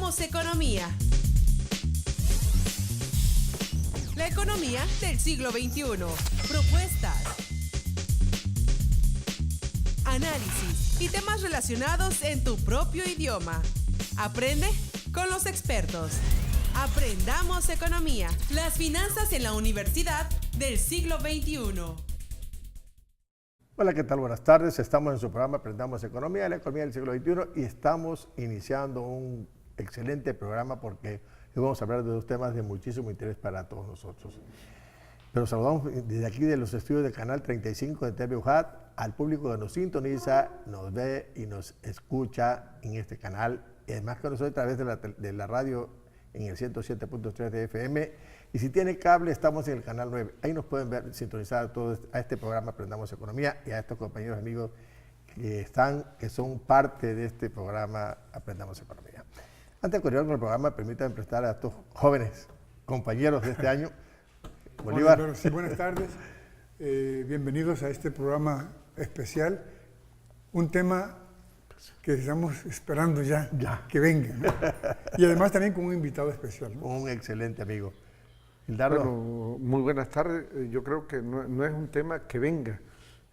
Aprendamos economía. La economía del siglo XXI. Propuestas, análisis y temas relacionados en tu propio idioma. Aprende con los expertos. Aprendamos economía. Las finanzas en la universidad del siglo XXI. Hola, ¿qué tal? Buenas tardes. Estamos en su programa Aprendamos Economía, la economía del siglo XXI, y estamos iniciando un excelente programa porque hoy vamos a hablar de dos temas de muchísimo interés para todos nosotros. Pero saludamos desde aquí de los estudios del Canal 35 de TV UJAT al público que nos sintoniza, nos ve y nos escucha en este canal, y además que nosotros a través de la radio en el 107.3 de FM. Y si tiene cable, estamos en el canal 9. Ahí nos pueden ver, sintonizar a este programa Aprendamos Economía y a estos compañeros amigos que son parte de este programa Aprendamos Economía. Antes de continuar con el programa, permítanme prestar a estos jóvenes compañeros de este año. Bolívar. Hola, sí, buenas tardes. Bienvenidos a este programa especial. Un tema que estamos esperando ya. Que venga, ¿no? Y además también con un invitado especial, ¿no? Un excelente amigo. Bueno, muy buenas tardes. Yo creo que no es un tema que venga,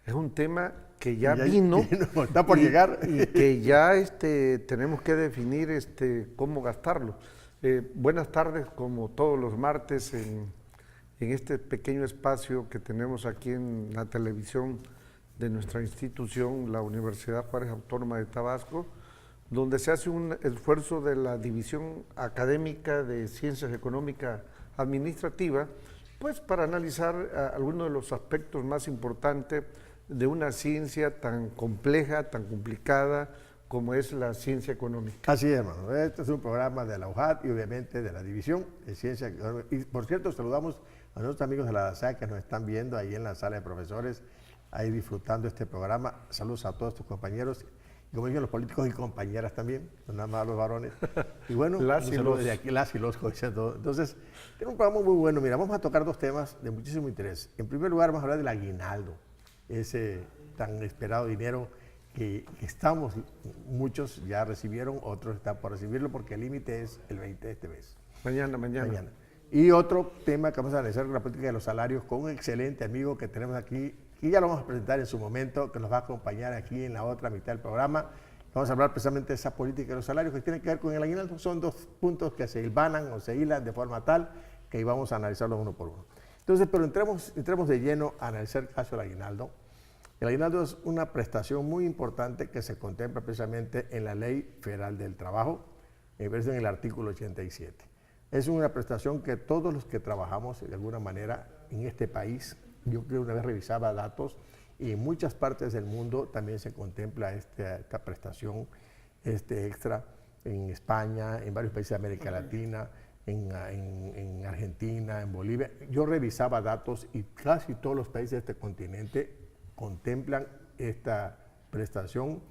es un tema que ya vino. Está por llegar. Y que ya tenemos que definir cómo gastarlo. Buenas tardes, como todos los martes, en este pequeño espacio que tenemos aquí en la televisión de nuestra institución, la Universidad Juárez Autónoma de Tabasco, donde se hace un esfuerzo de la División Académica de Ciencias Económicas Administrativa, pues para analizar algunos de los aspectos más importantes de una ciencia tan compleja, tan complicada como es la ciencia económica. Así es, hermano. Este es un programa de la UJAT y obviamente de la División de Ciencia Económica. Y por cierto, saludamos a nuestros amigos de la DASA que nos están viendo ahí en la sala de profesores, ahí disfrutando este programa. Saludos a todos tus compañeros. Y como dicen los políticos y compañeras también, no nada más los varones. Y bueno, las y los. Desde aquí, las y los, como dicen todos. Entonces, tiene un programa muy bueno. Mira, vamos a tocar dos temas de muchísimo interés. En primer lugar, vamos a hablar del aguinaldo, ese tan esperado dinero que muchos ya recibieron, otros están por recibirlo porque el límite es el 20 de este mes. Mañana. Y otro tema que vamos a analizar, la política de los salarios, con un excelente amigo que tenemos aquí, y ya lo vamos a presentar en su momento, que nos va a acompañar aquí en la otra mitad del programa. Vamos a hablar precisamente de esa política de los salarios que tiene que ver con el aguinaldo. Son dos puntos que se hilvanan o se hilan de forma tal que vamos a analizarlos uno por uno. Entonces, pero entremos de lleno a analizar el caso del aguinaldo. El aguinaldo es una prestación muy importante que se contempla precisamente en la Ley Federal del Trabajo, en el artículo 87. Es una prestación que todos los que trabajamos de alguna manera en este país, yo creo que una vez revisaba datos, y en muchas partes del mundo también se contempla esta prestación extra, en España, en varios países de América Latina, en Argentina, en Bolivia. Yo revisaba datos y casi todos los países de este continente contemplan esta prestación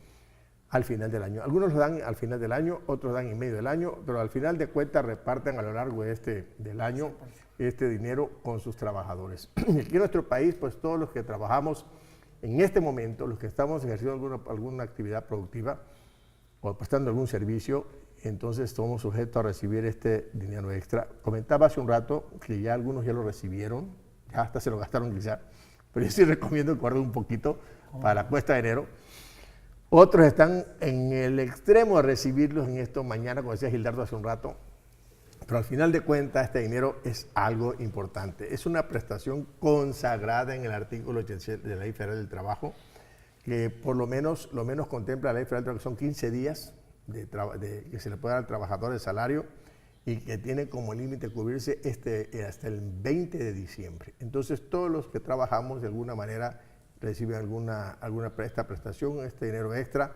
al final del año. Algunos lo dan al final del año, otros dan en medio del año, pero al final de cuentas reparten a lo largo del año este dinero con sus trabajadores. Aquí en nuestro país, pues todos los que trabajamos en este momento, los que estamos ejerciendo alguna actividad productiva o prestando algún servicio, entonces somos sujetos a recibir este dinero extra. Comentaba hace un rato que ya algunos ya lo recibieron, ya hasta se lo gastaron quizá, pero yo sí recomiendo que guarden un poquito para la cuesta de enero. Otros están en el extremo de recibirlos en esto mañana, como decía Gildardo hace un rato, pero al final de cuentas este dinero es algo importante. Es una prestación consagrada en el artículo 87 de la Ley Federal del Trabajo, que por lo menos contempla la Ley Federal del Trabajo, son 15 días que se le puede dar al trabajador de salario y que tiene como límite cubrirse hasta el 20 de diciembre. Entonces todos los que trabajamos de alguna manera reciben alguna prestación, este dinero extra,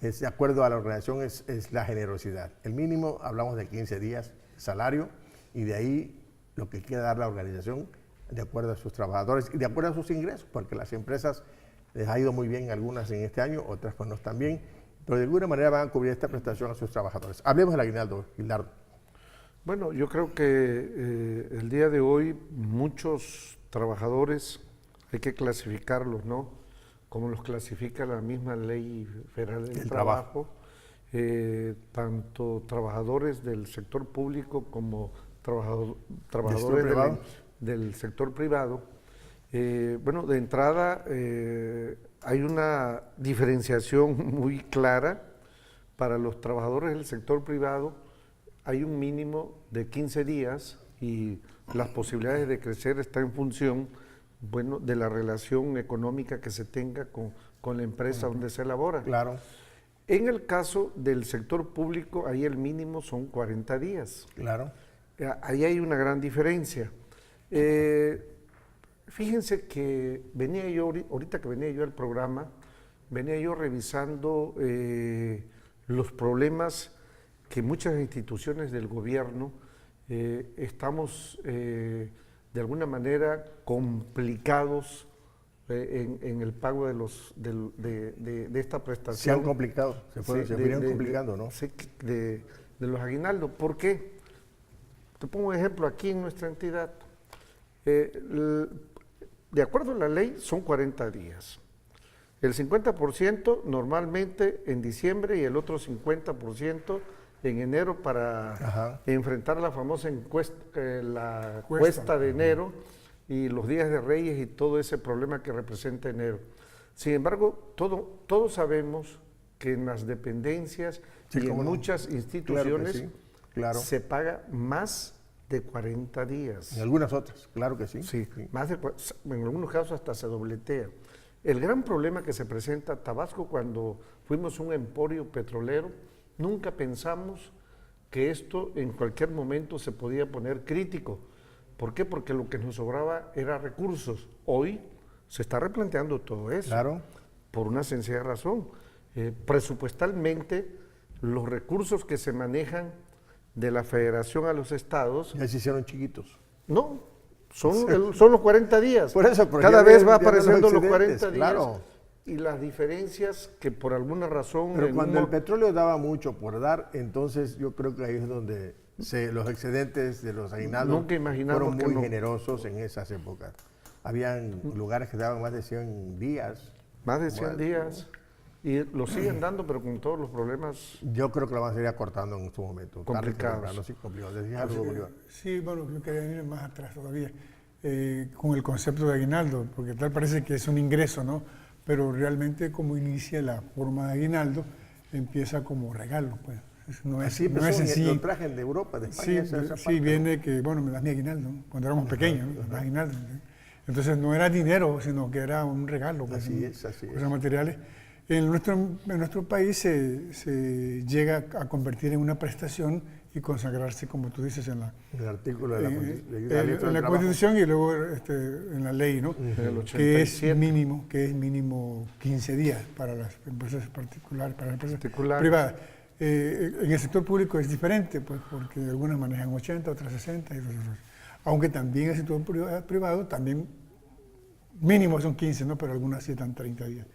es de acuerdo a la organización, es la generosidad. El mínimo, hablamos de 15 días de salario, y de ahí lo que quiera dar la organización de acuerdo a sus trabajadores y de acuerdo a sus ingresos, porque las empresas les ha ido muy bien algunas en este año, otras pues no están bien, pero de alguna manera van a cubrir esta prestación a sus trabajadores. Hablemos del aguinaldo, Gildardo. Bueno, yo creo que el día de hoy muchos trabajadores hay que clasificarlos, ¿no? Como los clasifica la misma Ley Federal del Trabajo. tanto trabajadores del sector público como trabajadores del sector privado. Bueno, de entrada hay una diferenciación muy clara. Para los trabajadores del sector privado hay un mínimo de 15 días y las posibilidades de crecer están en función, bueno, de la relación económica que se tenga con la empresa donde se elabora. Claro. En el caso del sector público, ahí el mínimo son 40 días. Claro. Ahí hay una gran diferencia. Fíjense que venía yo, ahorita que venía yo al programa, venía yo revisando los problemas que muchas instituciones del gobierno estamos de alguna manera complicados en el pago de esta prestación. Se han complicado, se vienen complicando, ¿no? De los aguinaldos. ¿Por qué? Te pongo un ejemplo aquí en nuestra entidad. De acuerdo a la ley, son 40 días. El 50% normalmente en diciembre y el otro 50% en enero para enfrentar la famosa cuesta de enero y los días de Reyes y todo ese problema que representa enero. Sin embargo, todos sabemos que en las dependencias y en muchas instituciones se paga más de 40 días. En algunas otras, claro que sí. Sí, en algunos casos hasta se dobletea. El gran problema que se presenta a Tabasco cuando fuimos un emporio petrolero, nunca pensamos que esto en cualquier momento se podía poner crítico. ¿Por qué? Porque lo que nos sobraba era recursos. Hoy se está replanteando todo eso. Claro. Por una sencilla razón. Presupuestalmente, los recursos que se manejan de la federación a los estados... Ya se hicieron chiquitos. No, son los 40 días. Por eso, cada vez va apareciendo los 40 días. Claro. Y las diferencias que por alguna razón... Pero cuando el petróleo daba mucho por dar, entonces yo creo que ahí es donde los excedentes de los aguinaldos fueron muy generosos en esas épocas. Habían lugares que daban más de 100 días. Más de 100 días. Y lo siguen dando, pero con todos los problemas... Yo creo que lo van a seguir acortando en su momento. Complicados. Sí, complicados. ¿Decías algo, Bolívar? Sí, bueno, yo quería ir más atrás todavía, con el concepto de aguinaldo, porque tal parece que es un ingreso, ¿no? Pero realmente como inicia la forma de aguinaldo, empieza como regalo, pues. No es sencillo. Lo trajen de Europa, de España. Sí, viene que, bueno, me das mi aguinaldo, ¿no? Cuando éramos pequeños, ¿no? Me das aguinaldo, ¿no? Entonces no era dinero, sino que era un regalo. Pues, así es. Cosas materiales. En nuestro país se llega a convertir en una prestación y consagrarse, como tú dices, en el artículo de la Constitución y luego en la ley, ¿no? Que es mínimo 15 días para las empresas particulares, para las empresas privadas. En el sector público es diferente, pues, porque algunas manejan 80, otras 60 y otras. Aunque también el sector privado también mínimo son 15, ¿no? Pero algunas sí están 30 días.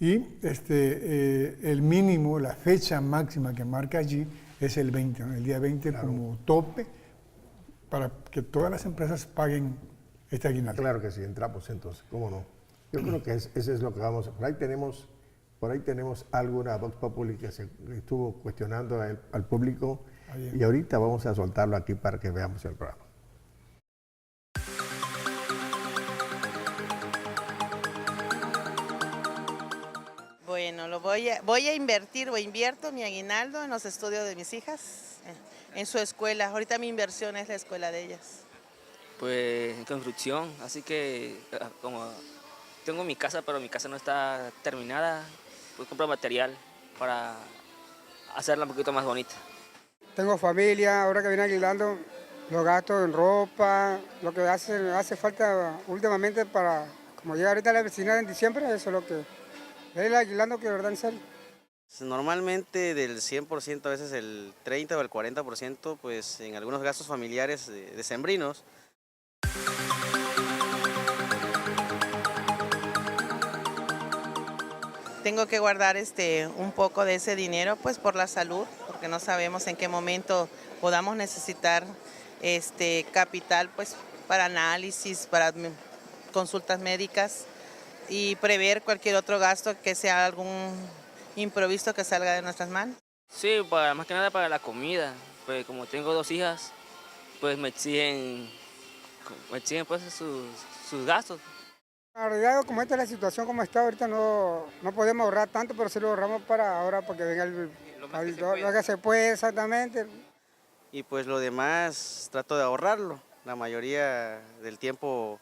Y el mínimo, la fecha máxima que marca allí es el 20, ¿no? El día 20 como tope para que todas las empresas paguen este aguinaldo. Claro que sí, entramos entonces, ¿cómo no? Yo creo que eso es lo que vamos a... Por ahí tenemos alguna Vox Populi que se estuvo cuestionando al público y ahorita vamos a soltarlo aquí para que veamos el programa. Bueno, invierto mi aguinaldo en los estudios de mis hijas, en su escuela. Ahorita mi inversión es la escuela de ellas. Pues en construcción, así que como tengo mi casa, pero mi casa no está terminada, pues compro material para hacerla un poquito más bonita. Tengo familia, ahora que viene aguinaldo, los gastos en ropa, lo que hace falta últimamente para, como llega ahorita la vecina en diciembre, eso es lo que... Es el aguinaldo que de verdad en serio. Normalmente del 100%, a veces el 30 o el 40%, pues en algunos gastos familiares decembrinos. Tengo que guardar un poco de ese dinero pues por la salud, porque no sabemos en qué momento podamos necesitar capital pues para análisis, para consultas médicas y prever cualquier otro gasto que sea algún imprevisto que salga de nuestras manos. Sí, más que nada para la comida, pues como tengo 2 hijas, pues me exigen pues sus gastos. La realidad, como esta es la situación como está ahorita, no podemos ahorrar tanto, pero sí lo ahorramos para ahora, porque venga lo que se puede exactamente. Y pues lo demás trato de ahorrarlo. La mayoría del tiempo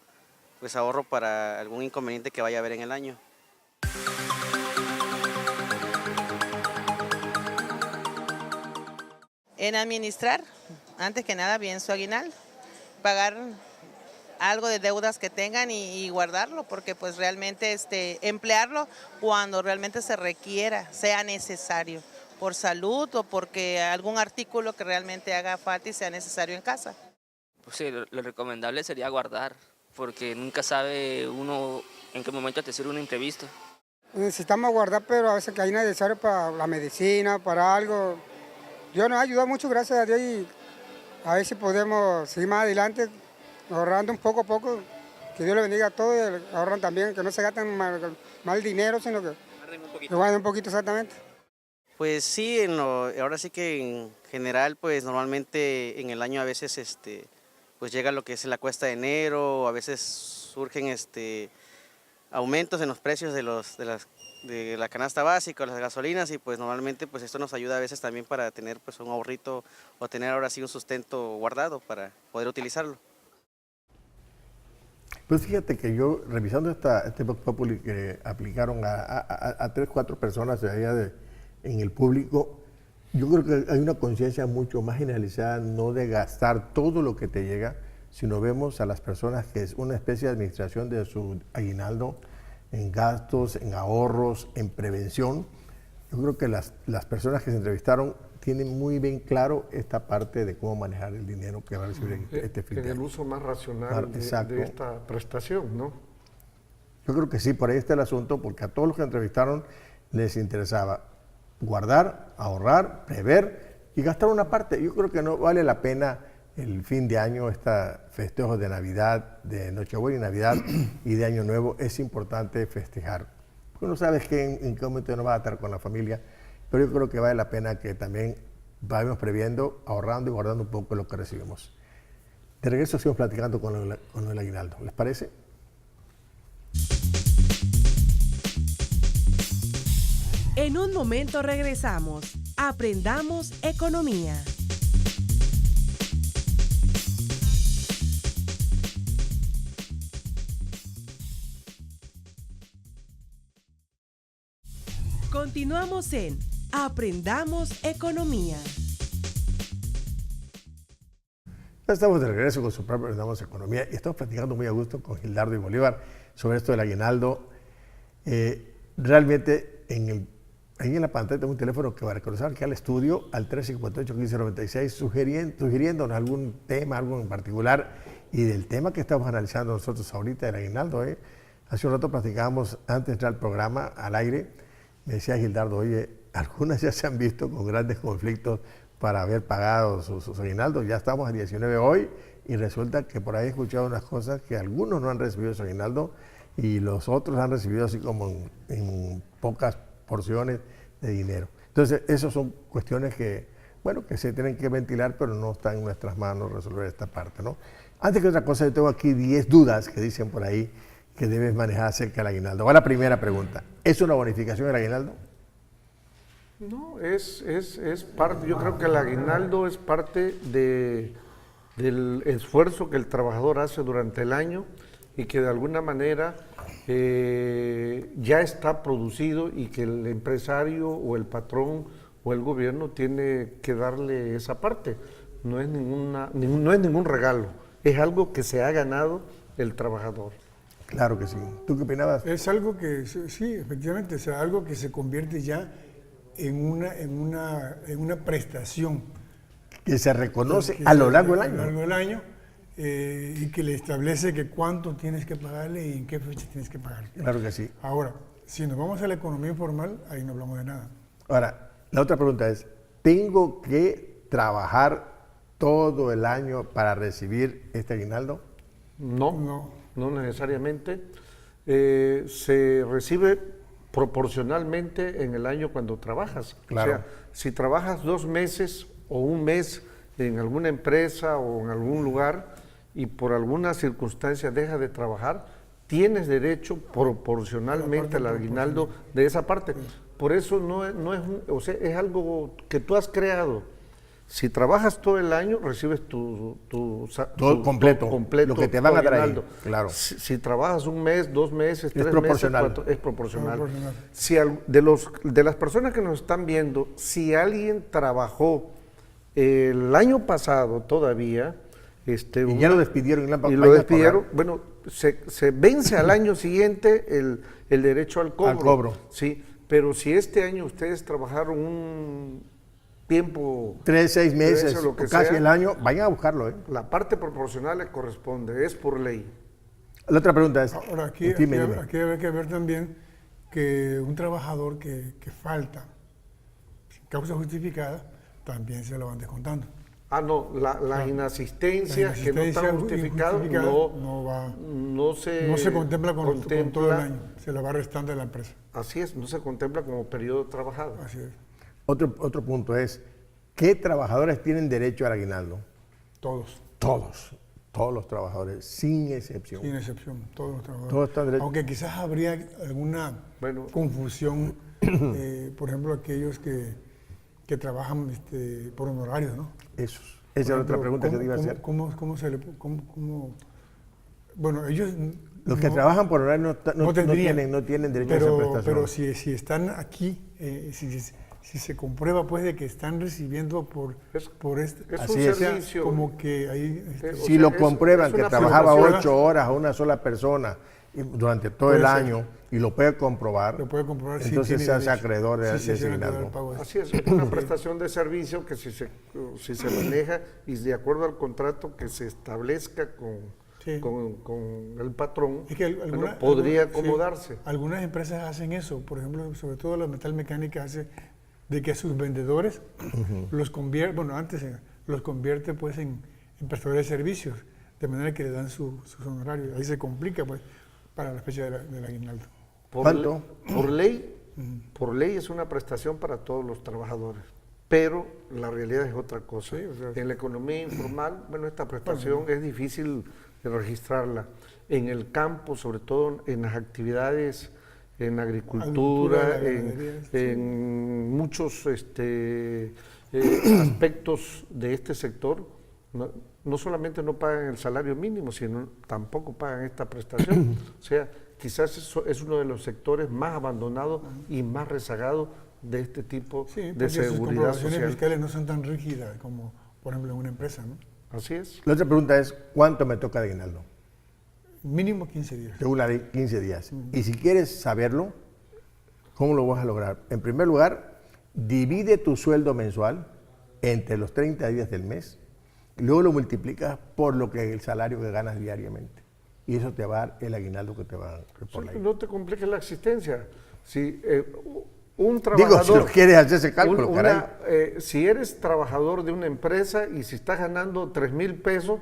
pues ahorro para algún inconveniente que vaya a haber en el año. En administrar, antes que nada, bien su aguinaldo, pagar algo de deudas que tengan y guardarlo, porque pues realmente emplearlo cuando realmente se requiera, sea necesario, por salud o porque algún artículo que realmente haga falta y sea necesario en casa. Pues sí, lo recomendable sería guardar, porque nunca sabe uno en qué momento te sirve un imprevisto. Necesitamos guardar, pero a veces que hay necesario para la medicina, para algo. Dios nos ha ayudado mucho, gracias a Dios, y a ver si podemos seguir más adelante, ahorrando un poco a poco. Que Dios le bendiga a todos y ahorran también, que no se gasten mal dinero, sino que guarden un poquito exactamente. Pues sí, ahora sí que en general, pues normalmente en el año a veces pues llega lo que es la cuesta de enero, a veces surgen aumentos en los precios de la canasta básica, las gasolinas, y pues normalmente pues esto nos ayuda a veces también para tener pues un ahorrito o tener ahora sí un sustento guardado para poder utilizarlo. Pues fíjate que yo, revisando este Vox Populi que aplicaron a 3, 4 personas de allá en el público, yo creo que hay una conciencia mucho más generalizada, no de gastar todo lo que te llega, sino vemos a las personas que es una especie de administración de su aguinaldo en gastos, en ahorros, en prevención. Yo creo que las personas que se entrevistaron tienen muy bien claro esta parte de cómo manejar el dinero que va a recibir este fin de año. El uso más racional de esta prestación, ¿no? Yo creo que sí, por ahí está el asunto, porque a todos los que entrevistaron les interesaba guardar, ahorrar, prever y gastar una parte. Yo creo que no vale la pena el fin de año, festejos de Navidad, de Nochebuena y Navidad y de Año Nuevo. Es importante festejar, porque no sabes en qué momento no vas a estar con la familia, pero yo creo que vale la pena que también vayamos previendo, ahorrando y guardando un poco lo que recibimos. De regreso seguimos platicando con el aguinaldo. ¿Les parece? En un momento regresamos. Aprendamos economía. Continuamos en Aprendamos Economía. Ya estamos de regreso con su propio Aprendamos Economía y estamos platicando muy a gusto con Gildardo y Bolívar sobre esto del aguinaldo. Realmente ahí en la pantalla tengo un teléfono que va a reconocer aquí al estudio al 358-1596 sugiriéndonos algún tema, algo en particular, y del tema que estamos analizando nosotros ahorita, el aguinaldo. Hace un rato platicábamos antes de entrar al programa, al aire. Me decía Gildardo, oye, algunas ya se han visto con grandes conflictos para haber pagado sus aguinaldos. Ya estamos a 19 hoy y resulta que por ahí he escuchado unas cosas que algunos no han recibido su aguinaldo y los otros han recibido así como en pocas porciones de dinero. Entonces, esas son cuestiones que se tienen que ventilar, pero no está en nuestras manos resolver esta parte, ¿no? Antes que otra cosa, yo tengo aquí 10 dudas que dicen por ahí que debes manejar acerca del aguinaldo. Va la primera pregunta. ¿Es una bonificación el aguinaldo? No, es parte, yo creo que el aguinaldo es parte del esfuerzo que el trabajador hace durante el año y que de alguna manera ya está producido y que el empresario o el patrón o el gobierno tiene que darle esa parte. No es ningún regalo, es algo que se ha ganado el trabajador. Claro que sí. ¿Tú qué opinabas? Es algo que, sí, efectivamente, o sea, algo que se convierte ya en una prestación. Que se reconoce a lo largo del año. A lo largo del año, y que le establece que cuánto tienes que pagarle y en qué fecha tienes que pagarle. Claro que sí. Ahora, si nos vamos a la economía informal, ahí no hablamos de nada. Ahora, la otra pregunta es, ¿tengo que trabajar todo el año para recibir este aguinaldo? No necesariamente. Se recibe proporcionalmente en el año cuando trabajas. Claro. O sea, si trabajas 2 meses o 1 mes en alguna empresa o en algún lugar y por alguna circunstancia dejas de trabajar, tienes derecho proporcionalmente al aguinaldo de esa parte. Por eso o sea, es algo que tú has creado. Si trabajas todo el año, recibes todo completo, lo que te van a traer. aguinaldo. Claro. Si trabajas 1 mes, 2 meses, 3 proporcional. meses, 4, es proporcional. De las personas que nos están viendo, si alguien trabajó el año pasado todavía, y ya lo despidieron bueno, se vence al año siguiente el derecho al cobro. Al cobro. Sí, pero si este año ustedes trabajaron un tiempo 3, 6 meses, lo que casi sea, el año, vayan a buscarlo. La parte proporcional les corresponde, es por ley. La otra pregunta es, Ahora, aquí hay que ver también que un trabajador que falta sin causa justificada, también se lo van descontando. No, la inasistencia que no está justificada no se contempla con todo el año, se lo va restando de la empresa. Así es, no se contempla como periodo trabajado. Así es. otro punto es, ¿qué trabajadores tienen derecho al aguinaldo? Todos. Todos los trabajadores, sin excepción. Sin excepción, todos los trabajadores. Todos están derechos. Aunque quizás habría alguna confusión, por ejemplo, aquellos que trabajan por honorarios, ¿no? Esa es otra pregunta que te iba a hacer. Bueno, ellos... Los que trabajan por honorario no tienen derecho a esa prestación. Pero si están aquí, si se comprueba pues de que están recibiendo por este... Es un servicio. Como que ahí... Si lo comprueban que trabajaba 8 horas a una sola persona durante todo el año y lo puede comprobar, entonces se hace acreedor de ese aguinaldo. Así es una prestación de servicio que si se maneja y de acuerdo al contrato que se establezca con el patrón, es que podría acomodarse. Sí, algunas empresas hacen eso, por ejemplo, sobre todo la Metal Mecánica hace de que a sus vendedores los convierte, los convierte pues en prestadores de servicios, de manera que le dan sus honorarios. Ahí se complica pues para la fecha del aguinaldo. Por ley es una prestación para todos los trabajadores, pero la realidad es otra cosa. Sí, en la economía informal, esta prestación es difícil de registrarla. En el campo, sobre todo en las actividades, en agricultura, en muchos aspectos de este sector, no solamente no pagan el salario mínimo, sino tampoco pagan esta prestación. O sea, quizás eso es uno de los sectores más abandonados y más rezagados de este tipo de seguridad social. Sus comprobaciones fiscales no son tan rígidas como, por ejemplo, en una empresa, ¿no? Así es. La otra pregunta es, ¿cuánto me toca de aguinaldo? Mínimo 15 días. Según la ley, 15 días. Y si quieres saberlo, ¿cómo lo vas a lograr? En primer lugar, divide tu sueldo mensual entre los 30 días del mes, y luego lo multiplicas por el salario que ganas diariamente. Y eso te va a dar el aguinaldo que te va a dar por la ley. No te compliques la existencia. Si un trabajador... Digo, si lo quieres hacer ese cálculo, caray. Si eres trabajador de una empresa y si estás ganando 3,000 pesos,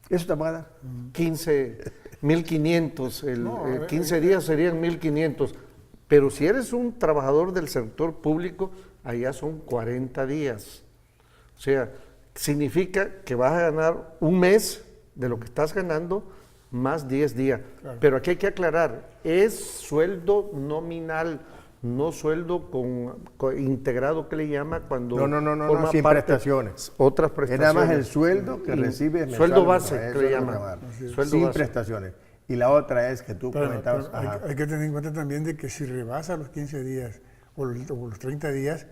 eso te va a dar 15,500. 15 días serían 1,500. Pero si eres un trabajador del sector público, allá son 40 días. O sea, significa que vas a ganar un mes de lo que estás ganando más 10 días. Claro. Pero aquí hay que aclarar, es sueldo nominal, no sueldo integrado que le llama cuando no, sin prestaciones. Otras prestaciones. Es nada más el sueldo que recibes. Sueldo base que le llaman. Sin prestaciones. Y la otra es que tú comentabas... Hay que tener en cuenta también de que si rebasa los 15 días o los 30 días,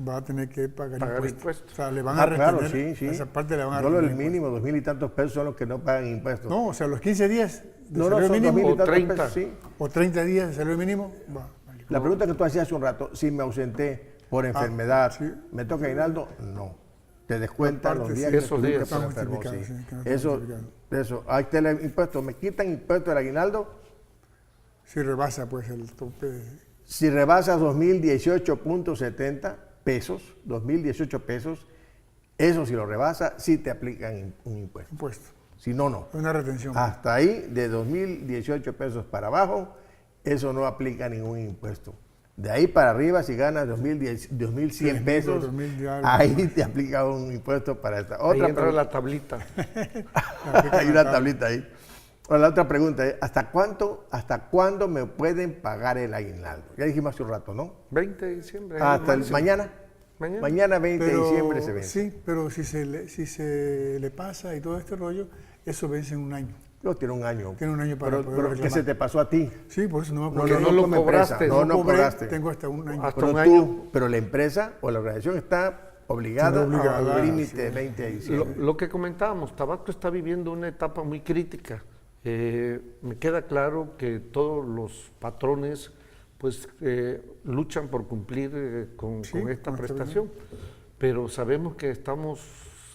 va a tener que pagar impuestos. O sea, le van a retener, esa parte le van a retener. Solo el mínimo, 2,000 y tantos pesos son los que no pagan impuestos. No, o sea, los 15 días de salario mínimo, o 30 pesos, sí. O 30 días de salario mínimo, va. La pregunta que tú hacías hace un rato, si me ausenté por enfermedad, ¿me toca aguinaldo? No. Te descuentan los días que estuviste por enfermo. Eso. Ahí está el impuesto. ¿Me quitan impuesto del aguinaldo? Si rebasa, pues, el tope. Si rebasas 2,018.70 pesos, 2,018 pesos, eso si lo rebasa, sí te aplican un impuesto. Si no, no. Una retención. Hasta ahí, de 2,018 pesos para abajo, eso no aplica ningún impuesto. De ahí para arriba, si ganas 2.100 pesos, 2.000 algo. ahí te aplica un impuesto para esta. Ahí Otra entra la tablita. Hay una tablita ahí. Ahora, la otra pregunta es, ¿hasta cuándo me pueden pagar el aguinaldo? Ya dijimos hace un rato, ¿no? 20 de diciembre. Hasta el mañana. Mañana. Mañana 20 de diciembre se vence. Sí, pero si se le pasa y todo este rollo, eso vence en un año. No, tiene un año. Tiene un año para pero, poder pero ¿qué reclamar. se te pasó a ti? Sí, por eso no me No, acuerdo. no lo como empresa. cobraste. No cobré, cobraste. Tengo hasta un año. Hasta Pero un año. pero la empresa o la organización está obligada al límite de 20 de diciembre. Lo que comentábamos, Tabaco está viviendo una etapa muy crítica. Me queda claro que todos los patrones pues luchan por cumplir con esta prestación, pero sabemos que estamos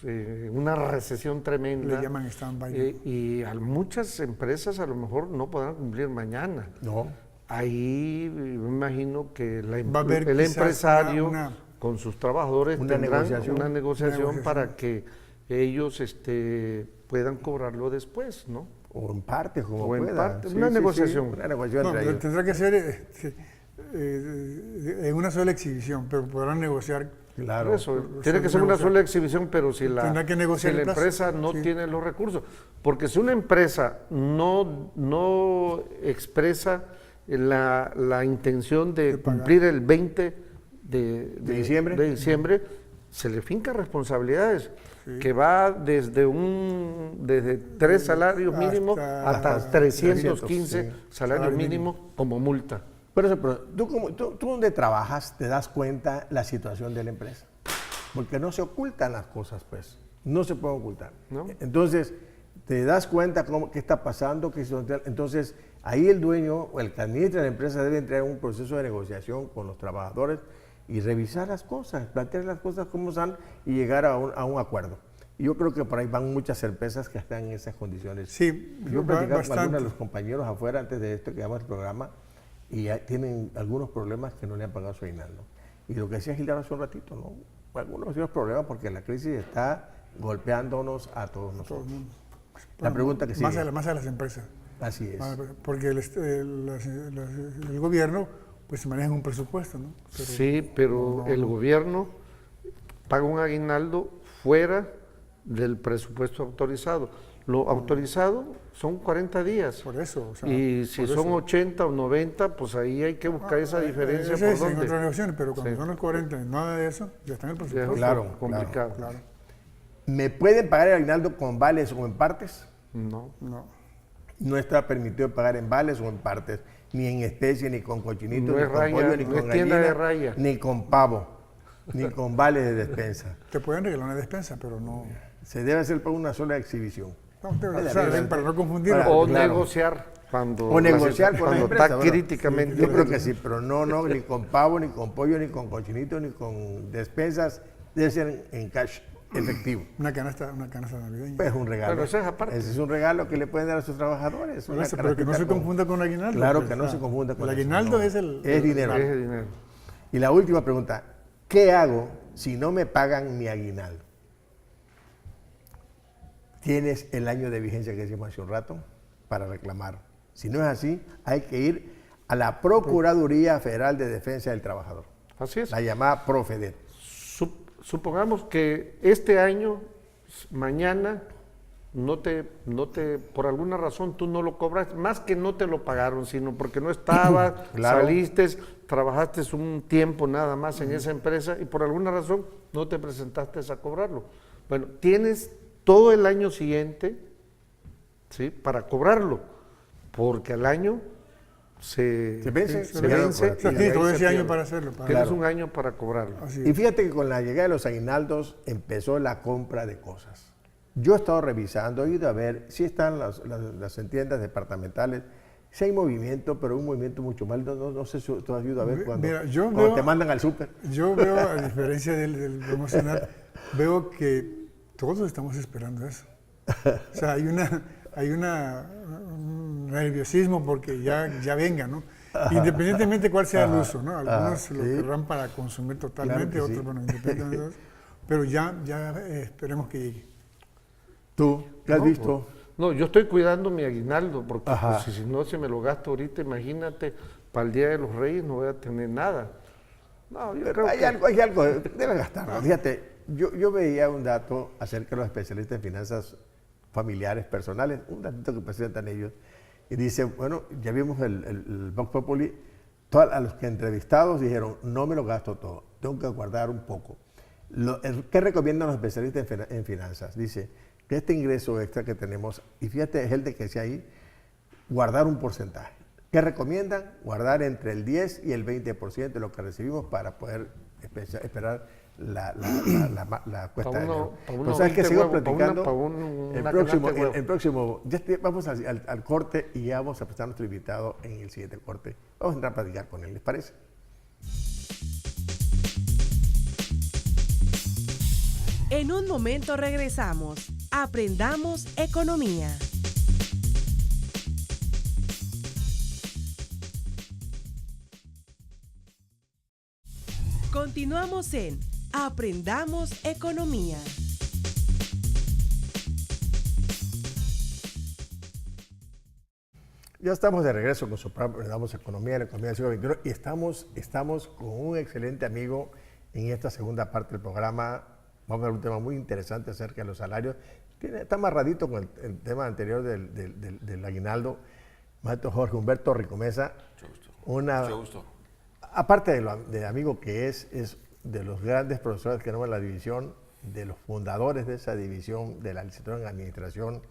en una recesión tremenda. Le llaman stand-by. Y a muchas empresas a lo mejor no podrán cumplir mañana. No. Ahí me imagino que Va a haber el quizás empresario una con sus trabajadores Una tendrán negociación. una negociación Una negociación. para que ellos puedan cobrarlo después, ¿no? O en parte, como O en pueda. parte, una negociación. Una negociación No, entre pero ellos. tendrá que ser en una sola exhibición, pero podrán negociar. Claro. Por eso, Por tiene que ser una negociar. sola exhibición, pero si la Tendrá que negociar el plazo. empresa no Sí. tiene los recursos. Porque si una empresa no expresa la intención de pagar. cumplir el 20 de diciembre? de diciembre, se le finca responsabilidades, que va desde 3 salarios mínimos hasta 315 sí. salarios Salario mínimos como multa. Por eso, pero tú donde trabajas te das cuenta la situación de la empresa. Porque no se ocultan las cosas, pues. No se pueden ocultar. ¿No? Entonces, te das cuenta qué está pasando. Entonces, ahí el dueño o el que administra la empresa debe entrar en un proceso de negociación con los trabajadores y revisar las cosas, plantear las cosas como están y llegar a un acuerdo. Y yo creo que por ahí van muchas empresas que están en esas condiciones. Sí, Yo platicaba con bastante. algunos de los compañeros afuera antes de esto que llamamos el programa y ya tienen algunos problemas que no le han pagado su aguinaldo. Y lo que decía Gildardo hace un ratito, ¿no? Algunos de los problemas porque la crisis está golpeándonos a todos nosotros. La pregunta que sigue. Más a las empresas. Así es. Porque el gobierno pues se maneja un presupuesto, ¿no? Pero Sí, pero el gobierno paga un aguinaldo fuera del presupuesto autorizado. Lo autorizado son 40 días. por eso. O sea, Y si por son eso. 80 o 90, pues ahí hay que buscar esa diferencia Ese por es en dónde. otras negociaciones, pero cuando Sí. son los 40 y nada de eso, ya está en el Ya es presupuesto. Claro, complicado. Claro. ¿Me pueden pagar el aguinaldo con vales o en partes? No. No. No está permitido pagar en vales o en partes, ni en especie, ni con cochinito, No ni es con raya, pollo, ni no con es tienda de gallina, raya. ni con pavo, ni con vales de despensa. Te pueden regalar una despensa, pero no. Se debe hacer por una sola exhibición. Para no confundir. Claro. O negociar cuando, O negociar con la cuando empresa, está bueno, críticamente. Yo creo que sí, pero no, ni con pavo, ni con pollo, ni con cochinito, ni con despensas. Debe ser en cash, efectivo. Una canasta navideña. Pues es un regalo. Pero eso es aparte. Ese es un regalo que le pueden dar a sus trabajadores. Por una eso, pero que no canastita se con- confunda con aguinaldo. Claro pues, que no se confunda con el eso, aguinaldo no. es dinero. Ese dinero. Y la última pregunta, ¿qué hago si no me pagan mi aguinaldo? Tienes el año de vigencia que decimos hace un rato para reclamar. Si no es así, hay que ir a la Procuraduría Federal de Defensa del Trabajador, Así es. la llamada Profedet. Supongamos que este año, mañana, por alguna razón tú no lo cobras, más que no te lo pagaron, sino porque no estabas, Claro. saliste, trabajaste un tiempo nada más en esa empresa y por alguna razón no te presentaste a cobrarlo. Bueno, tienes todo el año siguiente, ¿sí?, para cobrarlo, porque al año se vence, se se vence vence. y Sí, ahí todo se ese año pierde. para hacerlo. para- Tienes Claro. un año para cobrarlo. Así Y es. fíjate que con la llegada de los aguinaldos empezó la compra de cosas. Yo he estado revisando, he ido a ver si están las tiendas departamentales, si hay movimiento, pero un movimiento mucho más. No sé si tú has ido a ver cuando, Mira, yo cuando veo- te mandan al súper. Yo veo, a diferencia del promocional, veo que todos estamos esperando eso. O sea, hay un nerviosismo porque ya venga, ¿no? Independientemente cuál sea el uso, ¿no? Algunos lo sí. querrán para consumir totalmente, Claro que otros, sí. bueno, independientemente de eso. Pero ya esperemos que llegue. ¿Tú qué has No, visto? No, yo estoy cuidando mi aguinaldo, porque Ajá. pues, si no se me lo gasto ahorita, imagínate, para el Día de los Reyes no voy a tener nada. No, yo creo que... Hay algo, debe gastarlo. Fíjate, yo veía un dato acerca de los especialistas en finanzas familiares, personales, un datito que presentan ellos, y dice, bueno, ya vimos el Vox Populi, a los que entrevistados dijeron, no me lo gasto todo, tengo que guardar un poco. ¿Qué recomiendan los especialistas en finanzas? Dice que este ingreso extra que tenemos, y fíjate, es el de que decía ahí, guardar un porcentaje. ¿Qué recomiendan? Guardar entre el 10 y el 20% de lo que recibimos para poder esperar la cuesta de enero. Pero sabes que sigo platicando. El próximo, vamos al corte y ya vamos a presentar a nuestro invitado en el siguiente corte. Vamos a entrar a platicar con él, ¿les parece? En un momento regresamos. Aprendamos economía. Continuamos en Aprendamos Economía. Ya estamos de regreso con su programa Aprendamos Economía, la economía del siglo XXI, y estamos con un excelente amigo en esta segunda parte del programa. Vamos a ver un tema muy interesante acerca de los salarios. Está amarradito con el tema anterior del aguinaldo. Maestro Jorge Humberto Ricomesa. Mucho gusto. Aparte de amigo que es de los grandes profesores que tenemos en la división, de los fundadores de esa división, de la licenciatura en administración,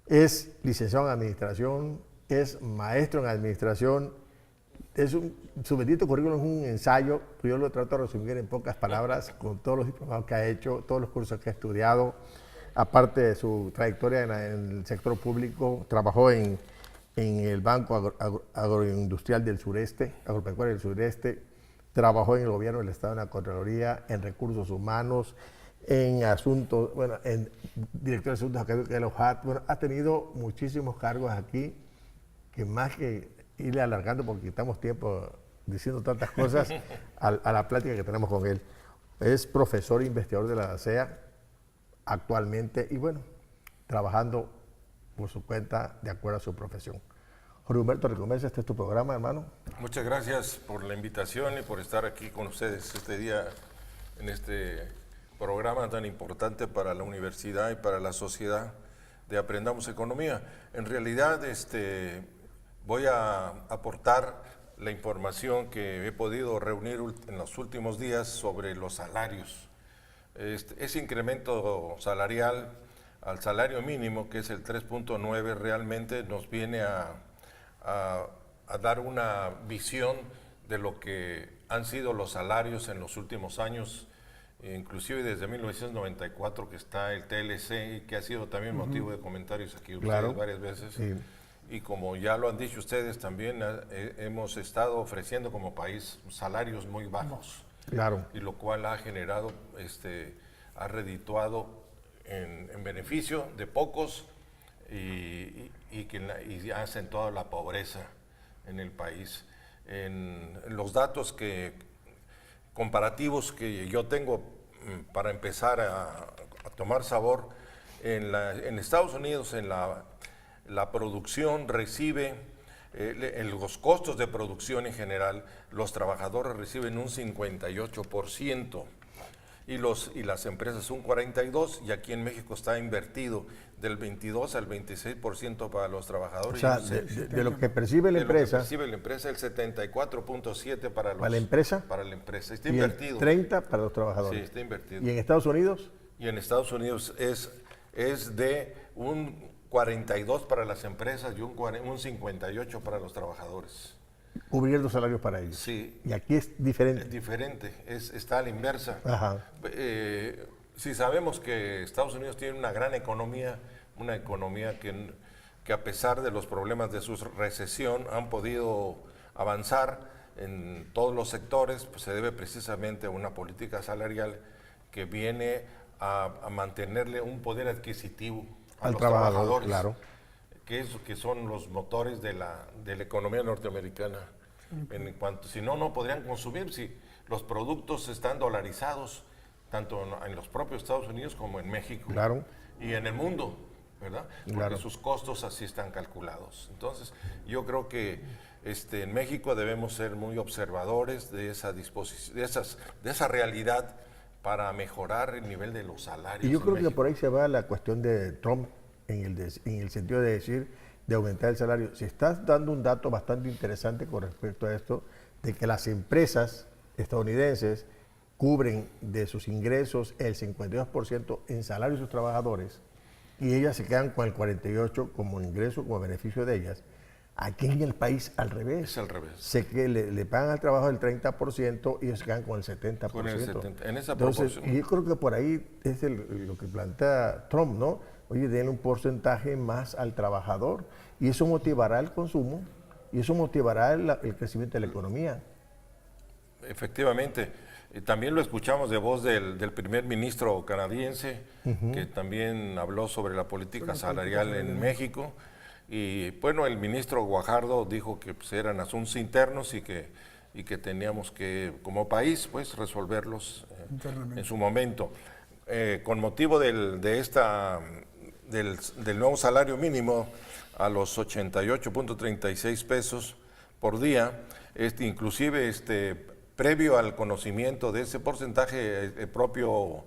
es licenciado en administración, es maestro en administración, su bendito currículum es un ensayo, yo lo trato de resumir en pocas palabras, con todos los diplomados que ha hecho, todos los cursos que ha estudiado, aparte de su trayectoria en el sector público, trabajó en el Banco Agroindustrial del Sureste, Agropecuario del Sureste, trabajó en el gobierno del Estado en la Contraloría, en recursos humanos, en asuntos, bueno, en director de asuntos académicos de la UJAT, bueno, ha tenido muchísimos cargos aquí, que más que irle alargando porque quitamos tiempo diciendo tantas cosas a la plática que tenemos con él. Es profesor e investigador de la CEA actualmente y bueno, trabajando por su cuenta de acuerdo a su profesión. Jorge Humberto Ricomesa, este es tu programa, hermano. Muchas gracias por la invitación y por estar aquí con ustedes este día en este programa tan importante para la universidad y para la sociedad de Aprendamos Economía. En realidad, voy a aportar la información que he podido reunir en los últimos días sobre los salarios. Ese incremento salarial al salario mínimo, que es el 3.9, realmente nos viene a dar una visión de lo que han sido los salarios en los últimos años, inclusive desde 1994 que está el TLC y que ha sido también motivo de comentarios aquí ustedes varias veces. Sí. Y como ya lo han dicho ustedes también, hemos estado ofreciendo como país salarios muy bajos. Claro. Y lo cual ha generado, ha redituado en beneficio de pocos y ha acentuado la pobreza en el país. En los datos comparativos que yo tengo para empezar a tomar sabor, en Estados Unidos la producción recibe, los costos de producción en general, los trabajadores reciben un 58% y las empresas un 42%, y aquí en México está invertido del 22 al 26% para los trabajadores. O sea, de lo que percibe la empresa. Lo que percibe la empresa, el 74.7% para la empresa. Para la empresa. Está y invertido. El 30% para los trabajadores. Sí, está invertido. ¿Y en Estados Unidos? Y en Estados Unidos es de un 42% para las empresas y un 58% para los trabajadores. Cubrir los salarios para ellos. Sí. Y aquí es diferente. Es diferente, está a la inversa. Ajá. Si sabemos que Estados Unidos tiene una gran economía, una economía que a pesar de los problemas de su recesión han podido avanzar en todos los sectores, pues se debe precisamente a una política salarial que viene a mantenerle un poder adquisitivo a los trabajadores, claro, que son los motores de la economía norteamericana. En cuanto, si no podrían consumir, si los productos están dolarizados, tanto en los propios Estados Unidos como en México. Claro. Y en el mundo. ¿verdad? Porque Claro. sus costos así están calculados. Entonces, yo creo que en México debemos ser muy observadores de esa disposición, de esa realidad para mejorar el nivel de los salarios. Y yo en creo que México. por ahí se va la cuestión de Trump en el sentido de decir, de aumentar el salario. Se está dando un dato bastante interesante con respecto a esto, de que las empresas estadounidenses cubren de sus ingresos el 52% en salario de sus trabajadores y ellas se quedan con el 48% como ingreso, como beneficio de ellas. Aquí en el país al revés. Es al revés. Sé que le pagan al trabajo el 30% y ellos se quedan con el 70%. Con el 70%, en esa Entonces, proporción. y yo creo que por ahí es lo que plantea Trump, ¿no? Oye, denle un porcentaje más al trabajador y eso motivará el consumo y eso motivará el crecimiento de la economía. Efectivamente. También lo escuchamos de voz del primer ministro canadiense, que también habló sobre la política salarial en México. Y bueno, el ministro Guajardo dijo que pues, eran asuntos internos y que teníamos que, como país, pues resolverlos en su momento. Con motivo del nuevo salario mínimo a los 88.36 pesos por día, inclusive previo al conocimiento de ese porcentaje, el propio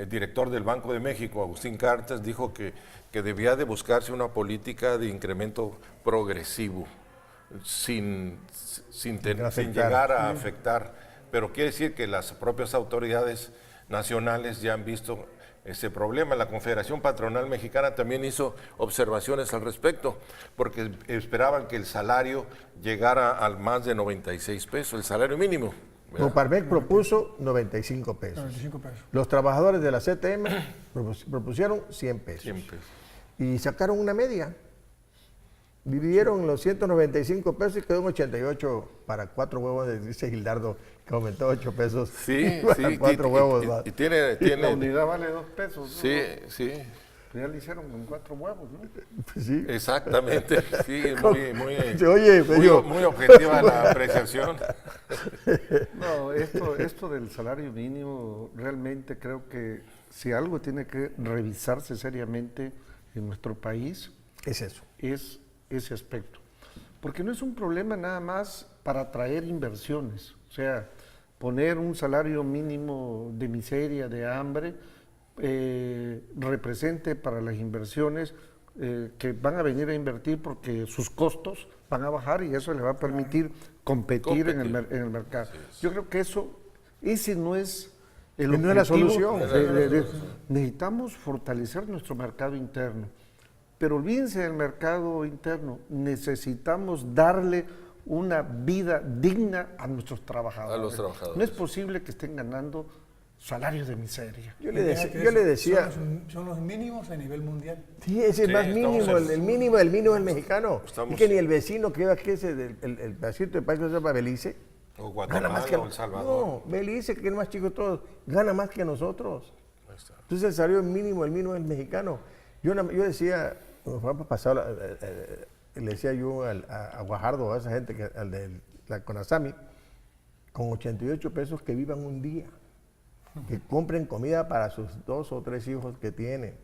director del Banco de México, Agustín Cartes, dijo que debía de buscarse una política de incremento progresivo, sin llegar a afectar. Pero quiere decir que las propias autoridades nacionales ya han visto ese problema. La Confederación Patronal Mexicana también hizo observaciones al respecto, porque esperaban que el salario llegara al más de 96 pesos, el salario mínimo. Coparmex propuso 95 pesos. 95 pesos. Los trabajadores de la CTM propusieron 100 pesos. 100 pesos. Y sacaron una media. Dividieron los 195 pesos y quedó en 88 para 4 huevos, dice Gildardo, que aumentó 8 pesos. Sí, para sí. 4 huevos más. Y tiene La unidad vale 2 pesos. ¿no? Sí, sí. Ya le hicieron con 4 huevos, ¿no? Pues sí. Exactamente. Sí, Oye, muy objetiva la apreciación. No, esto del salario mínimo, realmente creo que si algo tiene que revisarse seriamente en nuestro país, es eso. Es ese aspecto. Porque no es un problema nada más para atraer inversiones. O sea, poner un salario mínimo de miseria, de hambre, represente para las inversiones que van a venir a invertir porque sus costos van a bajar y eso les va a permitir competir. En el mercado. Sí, yo creo que ese no es el objetivo. No es la solución. Necesitamos fortalecer nuestro mercado interno, pero olvídense del mercado interno, necesitamos darle una vida digna a nuestros trabajadores. A los trabajadores. No es posible que estén ganando salarios de miseria. Yo le decía... Son los mínimos a nivel mundial. Sí, ese es más mínimo, el mínimo del mexicano. Y que ni el vecino que aquí es el pedacito de país que se llama Belice. O Guatemala, o El Salvador. No, Belice, que es el más chico de todos, gana más que nosotros. Entonces el salario mínimo del mexicano. Yo decía, pasado, le decía yo a Guajardo, a esa gente, al de la Conasami, con 88 pesos que vivan un día. Que compren comida para sus 2 o 3 hijos que tienen,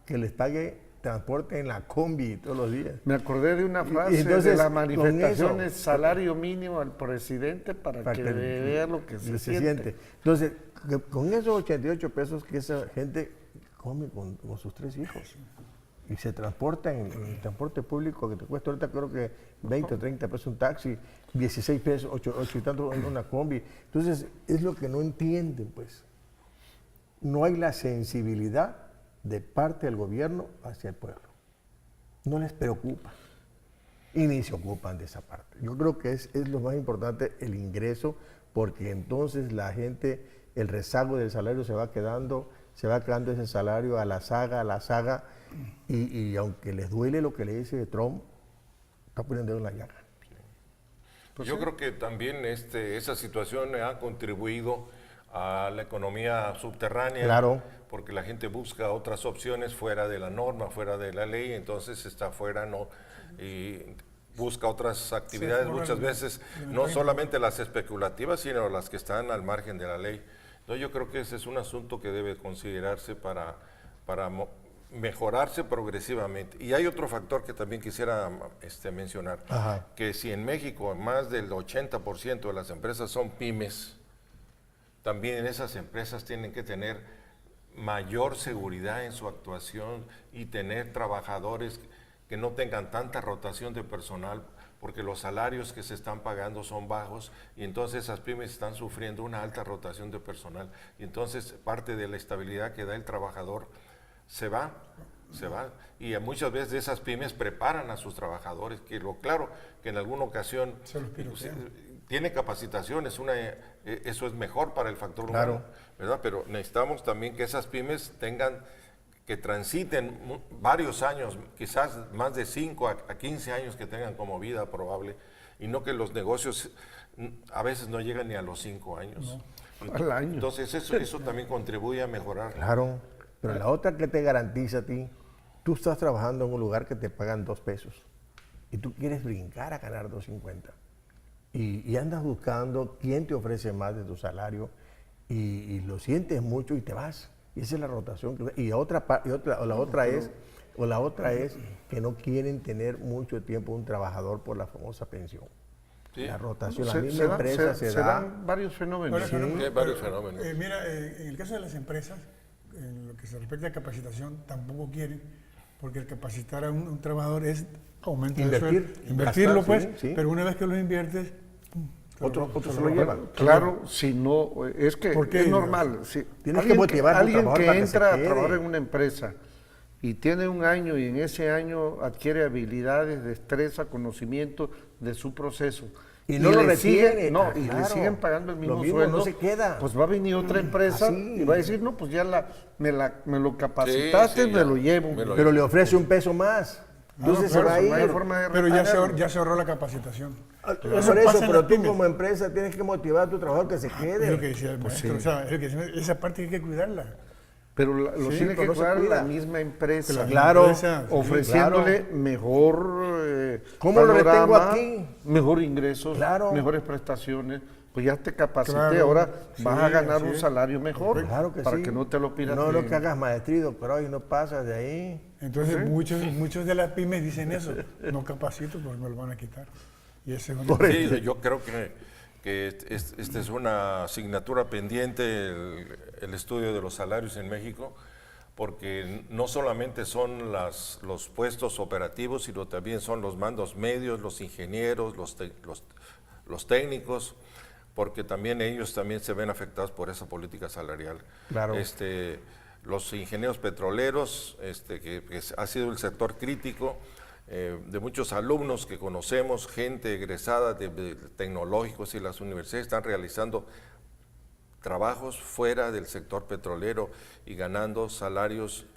que les pague transporte en la combi todos los días. Me acordé de una frase entonces, de las manifestaciones, eso, salario mínimo al presidente para que vea lo que se siente. Entonces, con esos 88 pesos que esa gente come con sus 3 hijos y se transporta en el transporte público que te cuesta ahorita creo que 20 o 30 pesos un taxi, 16 pesos, 8 y tanto en una combi. Entonces, es lo que no entienden, pues. No hay la sensibilidad de parte del gobierno hacia el pueblo. No les preocupa. Y ni se ocupan de esa parte. Yo creo que es lo más importante el ingreso, porque entonces la gente, el rezago del salario se va quedando ese salario a la saga, y aunque les duele lo que le dice Trump, está poniendo en la llaga. Pues yo creo que también esa situación ha contribuido a la economía subterránea, claro, porque la gente busca otras opciones fuera de la norma, fuera de la ley, entonces está fuera, y busca otras actividades, muchas veces, no solamente las especulativas, sino las que están al margen de la ley. Entonces yo creo que ese es un asunto que debe considerarse para mejorarse progresivamente. Y hay otro factor que también quisiera mencionar, que si en México más del 80% de las empresas son pymes, también esas empresas tienen que tener mayor seguridad en su actuación y tener trabajadores que no tengan tanta rotación de personal, porque los salarios que se están pagando son bajos y entonces esas pymes están sufriendo una alta rotación de personal y entonces parte de la estabilidad que da el trabajador se va y muchas veces esas pymes preparan a sus trabajadores, que claro que en alguna ocasión tiene capacitaciones, eso es mejor para el factor humano, ¿verdad? Pero necesitamos también que esas pymes que transiten varios años, quizás más de 5 a 15 años que tengan como vida probable, y no que los negocios a veces no llegan ni a los 5 años. Entonces eso también contribuye a mejorar. Claro, pero la otra que te garantiza a ti, tú estás trabajando en un lugar que te pagan 2 pesos y tú quieres brincar a ganar 2.50 y andas buscando quién te ofrece más de tu salario y lo sientes mucho y te vas. Y esa es la rotación. Y la otra es que no quieren tener mucho tiempo un trabajador por la famosa pensión. Sí. La rotación, la misma empresa se dan varios fenómenos. Varios fenómenos. Mira, en el caso de las empresas, en lo que se respecta a capacitación, tampoco quieren, porque el capacitar a un trabajador es aumentar el sueldo. Invertirlo, pues, pero una vez que lo inviertes, otro se lo lleva. Claro, si no, es que es normal. Si tienes que motivar a alguien que entra a trabajar en una empresa y tiene un año y en ese año adquiere habilidades, destreza, conocimiento de su proceso. Y no lo retiene. Y le siguen pagando el mismo sueldo. No se queda. Pues va a venir otra empresa y va a decir, no, pues ya me lo capacitaste, me lo llevo. Pero le ofrece un peso más. Entonces se va a ir. Pero ya se ahorró la capacitación. Pero tú como empresa tienes que motivar a tu trabajador que se quede. Es lo que decía el maestro, esa parte hay que cuidarla. Pero lo tiene que cuidar la misma empresa, ofreciéndole mejor ¿cómo lo retengo aquí? Mejor ingresos, mejores prestaciones. Pues ya te capacité, ahora vas a ganar un salario mejor para que no te lo pidas. No lo que hagas maestría, pero hoy no pasas de ahí. Entonces muchos de las pymes dicen eso, no capacito porque me lo van a quitar. Y ese yo creo que esta es una asignatura pendiente, el estudio de los salarios en México, porque no solamente son los puestos operativos, sino también son los mandos medios, los ingenieros, los técnicos, porque también ellos se ven afectados por esa política salarial. Claro. Los ingenieros petroleros, que ha sido el sector crítico, de muchos alumnos que conocemos, gente egresada de tecnológicos y las universidades están realizando trabajos fuera del sector petrolero y ganando salarios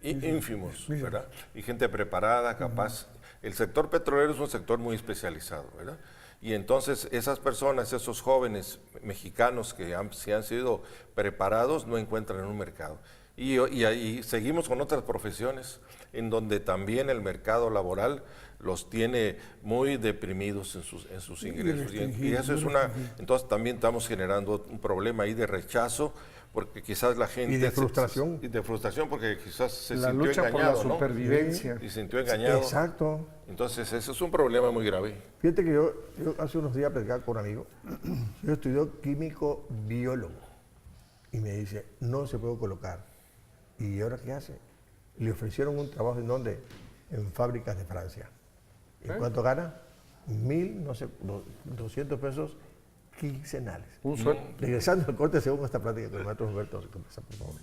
ínfimos, ¿verdad? Y gente preparada, capaz. El sector petrolero es un sector muy especializado, ¿verdad? Y entonces esas personas, esos jóvenes mexicanos que si han sido preparados, no encuentran un mercado. Y seguimos con otras profesiones en donde también el mercado laboral los tiene muy deprimidos en sus ingresos. Y eso es entonces también estamos generando un problema ahí de rechazo, porque quizás la gente... Y de frustración. Y de frustración, porque quizás se la sintió lucha engañado, por la supervivencia. ¿no? Y se sintió engañado. Exacto. Entonces eso es un problema muy grave. Fíjate que yo hace unos días platicaba con un amigo, yo estudió químico biólogo, y me dice, no se puede colocar. ¿Y ahora qué hace? Le ofrecieron un trabajo en donde, en fábricas de Francia. ¿En cuánto gana? 200 pesos quincenales. Un sueldo. Regresando al corte, según esta plática con el maestro Roberto, por favor.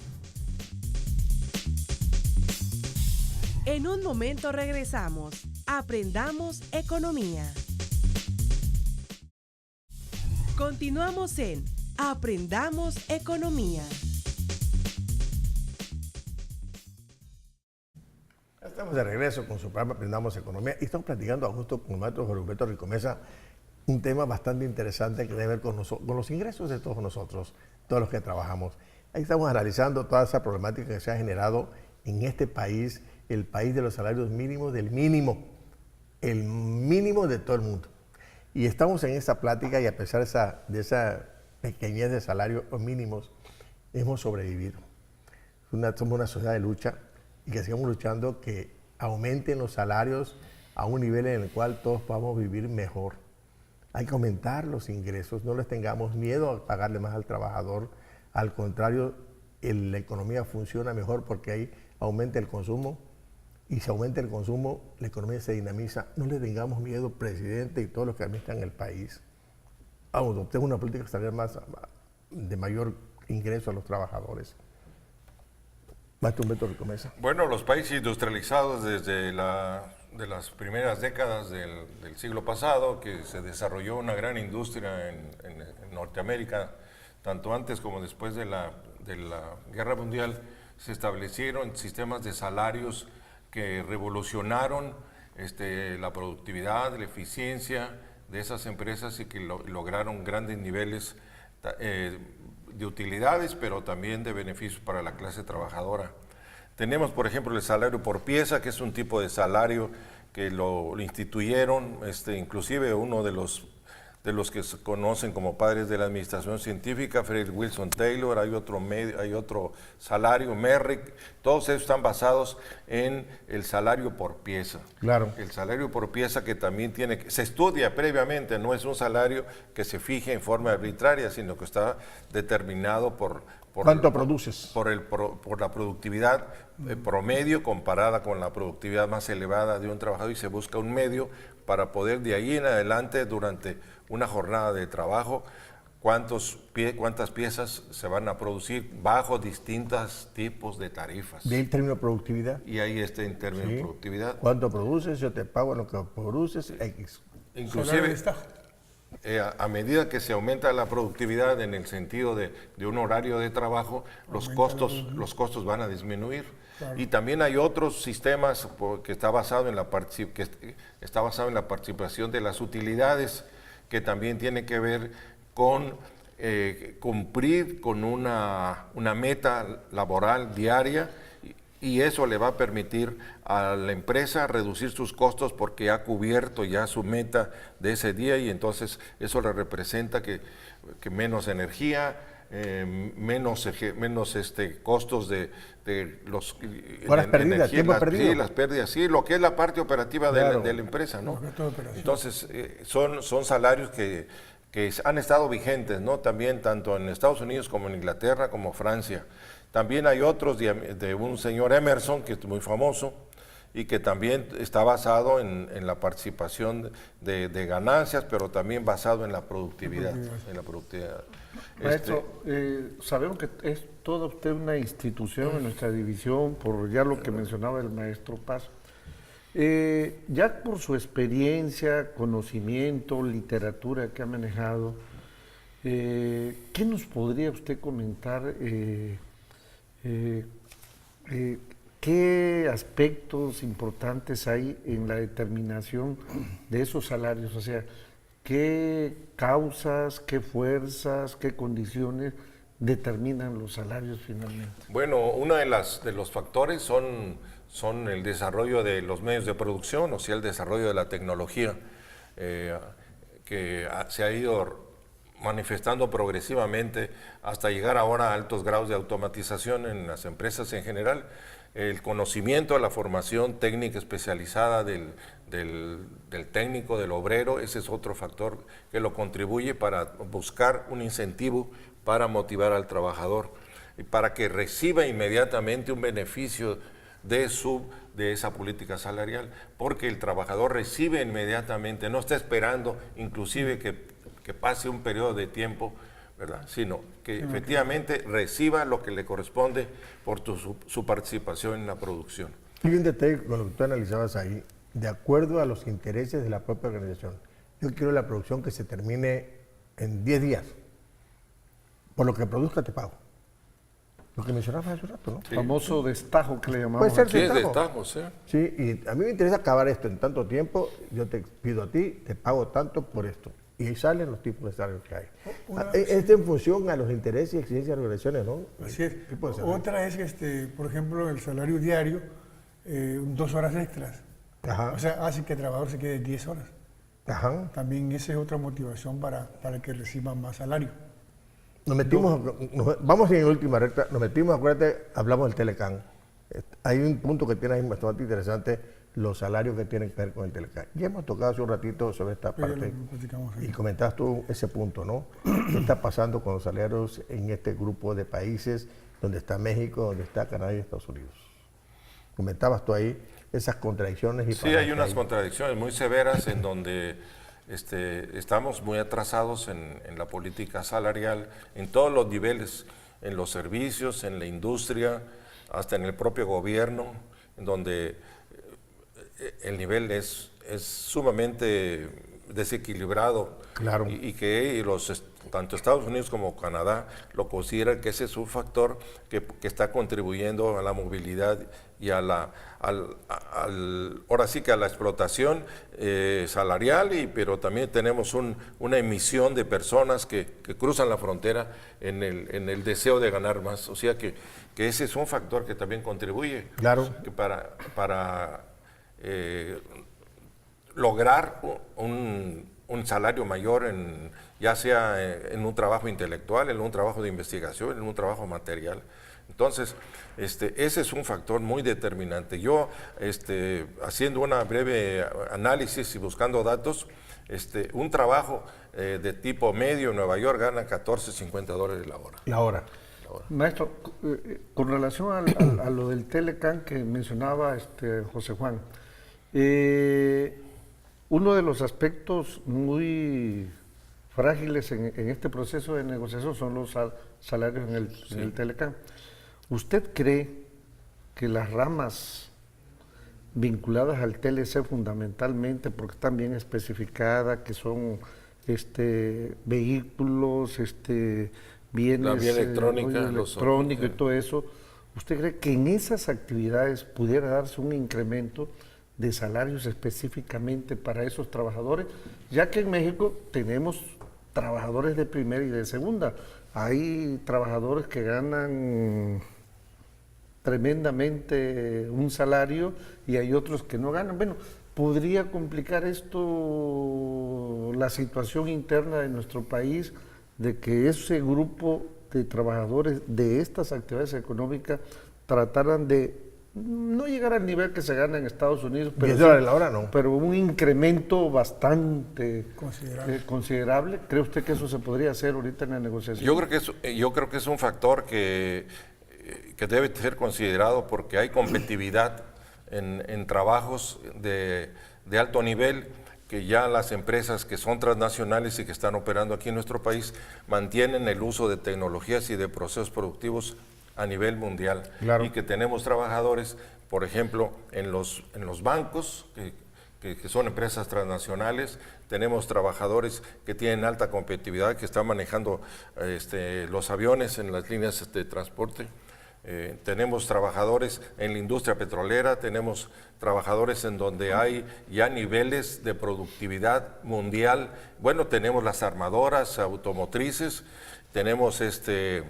En un momento regresamos. Aprendamos economía. Continuamos en Aprendamos economía. Estamos de regreso con su programa Aprendamos Economía y estamos platicando a gusto con el maestro Roberto Ricomesa un tema bastante interesante que tiene que ver con los ingresos de todos nosotros, todos los que trabajamos. Ahí estamos analizando toda esa problemática que se ha generado en este país, el país de los salarios mínimos del mínimo, el mínimo de todo el mundo. Y estamos en esta plática y a pesar de esa pequeñez de salarios mínimos, hemos sobrevivido. Somos una sociedad de lucha. y que sigamos luchando que aumenten los salarios a un nivel en el cual todos podamos vivir mejor. Hay que aumentar los ingresos, no les tengamos miedo a pagarle más al trabajador. Al contrario, la economía funciona mejor porque ahí aumenta el consumo, y si aumenta el consumo, la economía se dinamiza. No le tengamos miedo, presidente y todos los que administran el país. Adoptemos una política salarial de mayor ingreso a los trabajadores. Maestro Humberto Ricomesa. Bueno, los países industrializados desde de las primeras décadas del siglo pasado, que se desarrolló una gran industria en Norteamérica, tanto antes como después de la Guerra Mundial, se establecieron sistemas de salarios que revolucionaron la productividad, la eficiencia de esas empresas y que lograron grandes niveles de utilidades, pero también de beneficios para la clase trabajadora. Tenemos, por ejemplo, el salario por pieza, que es un tipo de salario que lo instituyeron, inclusive uno de los que se conocen como padres de la administración científica, Frederick Wilson Taylor. Hay otro salario, Merrick. Todos ellos están basados en el salario por pieza. Claro. El salario por pieza, que también se estudia previamente, no es un salario que se fije en forma arbitraria, sino que está determinado por ¿cuánto produces? Por la productividad promedio comparada con la productividad más elevada de un trabajador, y se busca un medio para poder de ahí en adelante, durante una jornada de trabajo, cuántas piezas se van a producir bajo distintos tipos de tarifas. ¿De ahí el término productividad? Y ahí está en términos de productividad. ¿Cuánto produces? Yo te pago lo que produces, X. Inclusive, a medida que se aumenta la productividad en el sentido de un horario de trabajo, los costos van a disminuir. Claro. Y también hay otros sistemas que está basado en la participación de las utilidades, que también tiene que ver con cumplir con una meta laboral diaria, y eso le va a permitir a la empresa reducir sus costos porque ha cubierto ya su meta de ese día, y entonces eso le representa que menos energía, menos costos de los horas perdidas, tiempo perdido. Sí, las pérdidas, sí, lo que es la parte operativa de la empresa, ¿no? Entonces son salarios que han estado vigentes, ¿no? También tanto en Estados Unidos como en Inglaterra, como Francia. También hay otros de un señor Emerson, que es muy famoso, y que también está basado en la participación de ganancias, pero también basado en la productividad. Maestro, sabemos que es toda usted una institución en nuestra división, por ya lo que mencionaba el maestro Paz. Ya por su experiencia, conocimiento, literatura que ha manejado, ¿qué nos podría usted comentar? ¿Qué aspectos importantes hay en la determinación de esos salarios? O sea, ¿qué causas, qué fuerzas, qué condiciones determinan los salarios finalmente? Bueno, uno de los factores son el desarrollo de los medios de producción, o sea, el desarrollo de la tecnología, que se ha ido manifestando progresivamente hasta llegar ahora a altos grados de automatización en las empresas en general. El conocimiento, la formación técnica especializada del técnico, del obrero, ese es otro factor que lo contribuye para buscar un incentivo para motivar al trabajador y para que reciba inmediatamente un beneficio de esa política salarial, porque el trabajador recibe inmediatamente, no está esperando inclusive que pase un periodo de tiempo, ¿verdad? Sino que efectivamente reciba lo que le corresponde por su participación en la producción. Y un detalle con lo que tú analizabas ahí, de acuerdo a los intereses de la propia organización. Yo quiero la producción que se termine en 10 días. Por lo que produzca te pago. Lo que mencionabas hace un rato, ¿no? Sí. Famoso destajo que le llamamos. Puede ser Sí, destajo. sí. Sí, y a mí me interesa acabar esto en tanto tiempo, yo te pido a ti, te pago tanto por esto. Y ahí salen los tipos de salarios que hay. Esto en función a los intereses y exigencias de las organizaciones, ¿no? Así es. Otra es, por ejemplo, el salario diario, 2 horas extras. Ajá. O sea, hace que el trabajador se quede 10 horas. Ajá. También esa es otra motivación para que reciban más salario. Vamos en última recta, nos metimos, acuérdate, hablamos del Telecán. Hay un punto que tiene ahí bastante interesante, los salarios que tienen que ver con el Telecán. Ya hemos tocado hace un ratito sobre esta parte y comentabas tú ese punto, ¿no? ¿Qué está pasando con los salarios en este grupo de países donde está México, donde está Canadá y Estados Unidos? Comentabas tú ahí esas contradicciones. Y sí, hay unas contradicciones muy severas en donde estamos muy atrasados en la política salarial, en todos los niveles, en los servicios, en la industria, hasta en el propio gobierno, en donde el nivel es sumamente desequilibrado. Claro. Y que tanto Estados Unidos como Canadá lo consideran que ese es un factor que está contribuyendo a la movilidad y a ahora sí que a la explotación salarial, pero también tenemos una emisión de personas que cruzan la frontera en el deseo de ganar más. O sea que ese es un factor que también contribuye, claro, que para lograr un salario mayor, ya sea en un trabajo intelectual, en un trabajo de investigación, en un trabajo material. Entonces, ese es un factor muy determinante. Yo, haciendo una breve análisis y buscando datos, un trabajo de tipo medio en Nueva York gana $14.50 la hora. La hora. Maestro, con relación a lo del Telecán que mencionaba José Juan, uno de los aspectos muy frágiles en este proceso de negociación son los salarios en el Telecán. ¿Usted cree que las ramas vinculadas al TLC fundamentalmente, porque están bien especificadas, que son vehículos, bienes, la vía electrónica, electrónico y todo eso, ¿usted cree que en esas actividades pudiera darse un incremento de salarios específicamente para esos trabajadores? Ya que en México tenemos trabajadores de primera y de segunda. Hay trabajadores que ganan tremendamente un salario y hay otros que no ganan. Bueno, ¿podría complicar esto la situación interna de nuestro país de que ese grupo de trabajadores de estas actividades económicas trataran de no llegar al nivel que se gana en Estados Unidos, pero, $10 la hora, no, pero un incremento bastante considerable? ¿Cree usted que eso se podría hacer ahorita en la negociación? Yo creo que es un factor que debe ser considerado, porque hay competitividad en trabajos de alto nivel, que ya las empresas que son transnacionales y que están operando aquí en nuestro país mantienen el uso de tecnologías y de procesos productivos a nivel mundial. Claro. Y que tenemos trabajadores, por ejemplo, en los bancos, que son empresas transnacionales, tenemos trabajadores que tienen alta competitividad, que están manejando los aviones en las líneas de transporte. Tenemos trabajadores en la industria petrolera, tenemos trabajadores en donde hay ya niveles de productividad mundial. Bueno, tenemos las armadoras automotrices, tenemos empresas.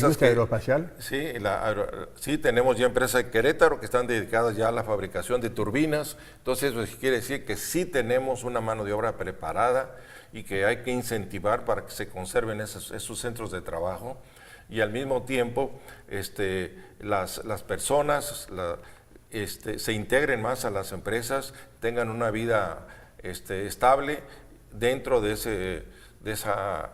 ¿La industria aeroespacial? Sí, tenemos ya empresas de Querétaro que están dedicadas ya a la fabricación de turbinas. Entonces, eso quiere decir que sí tenemos una mano de obra preparada y que hay que incentivar para que se conserven esos centros de trabajo. Y al mismo tiempo las personas se integren más a las empresas, tengan una vida estable dentro de esa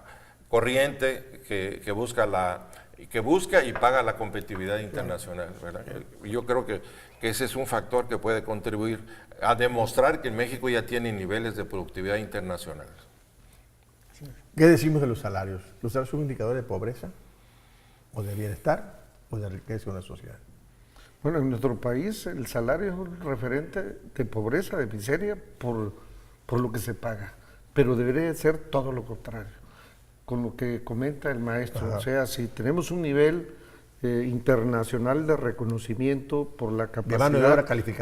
corriente que busca y paga la competitividad internacional, ¿verdad? Yo creo que ese es un factor que puede contribuir a demostrar que México ya tiene niveles de productividad internacional. ¿Qué decimos de los salarios? ¿Los salarios son un indicador de pobreza, o de bienestar, o de riqueza de una sociedad? Bueno, en nuestro país el salario es un referente de pobreza, de miseria, por lo que se paga, pero debería ser todo lo contrario, con lo que comenta el maestro. Ajá. O sea, si tenemos un nivel internacional de reconocimiento por la capacidad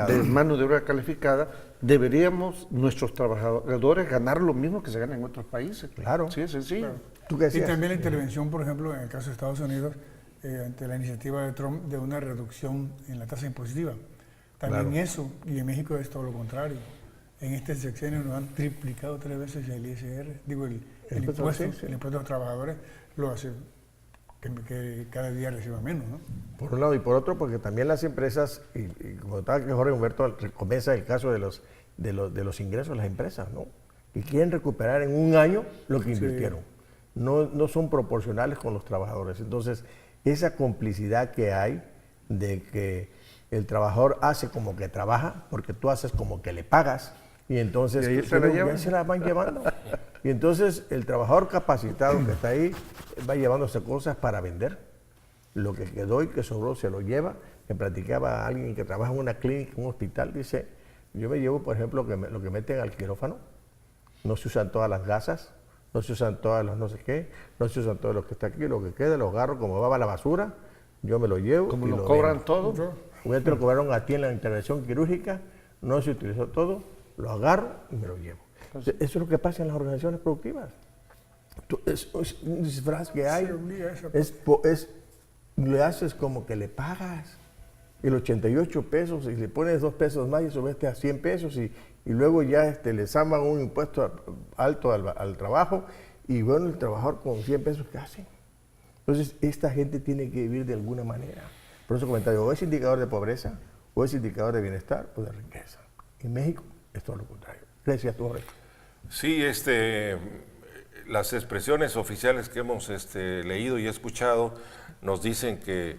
de mano de obra calificada, deberíamos nuestros trabajadores ganar lo mismo que se gana en otros países. Claro. Sí, es sencillo. Claro. ¿Tú qué decías? Y también la intervención, por ejemplo, en el caso de Estados Unidos, ante la iniciativa de Trump de una reducción en la tasa impositiva. También eso, y en México es todo lo contrario. En este sexenio nos han triplicado 3 veces el ISR, digo, el impuesto a los trabajadores lo hace que cada día reciba menos, ¿no? Por un lado y por otro, porque también las empresas, y como estaba que Jorge Humberto comienza el caso de los ingresos de las empresas, ¿no? Que quieren recuperar en un año lo que invirtieron. No son proporcionales con los trabajadores. Entonces, esa complicidad que hay de que el trabajador hace como que trabaja, porque tú haces como que le pagas, y entonces ¿Y ahí se la van llevando. Y entonces el trabajador capacitado que está ahí va llevándose cosas para vender. Lo que quedó y que sobró se lo lleva. Me platicaba alguien que trabaja en una clínica, en un hospital, dice, yo me llevo, por ejemplo, lo que meten al quirófano. No se usan todas las gasas, no se usan todas los no sé qué, no se usan todo lo que está aquí, lo que queda, lo agarro, como va a la basura, yo me lo llevo. Como y lo cobran todo. Ya te lo cobraron a ti en la intervención quirúrgica, no se utilizó todo, lo agarro y me lo llevo. Eso es lo que pasa en las organizaciones productivas. Es un disfraz que hay, le haces como que le pagas el 88 pesos y le pones 2 pesos más y subiste a 100 pesos y luego ya le zaman un impuesto alto al trabajo y bueno, el trabajador con 100 pesos, ¿qué hace? Entonces, esta gente tiene que vivir de alguna manera. Por eso comentario, o es indicador de pobreza, o es indicador de bienestar o de riqueza. En México es todo lo contrario. Gracias, Jorge. Sí, las expresiones oficiales que hemos leído y escuchado nos dicen que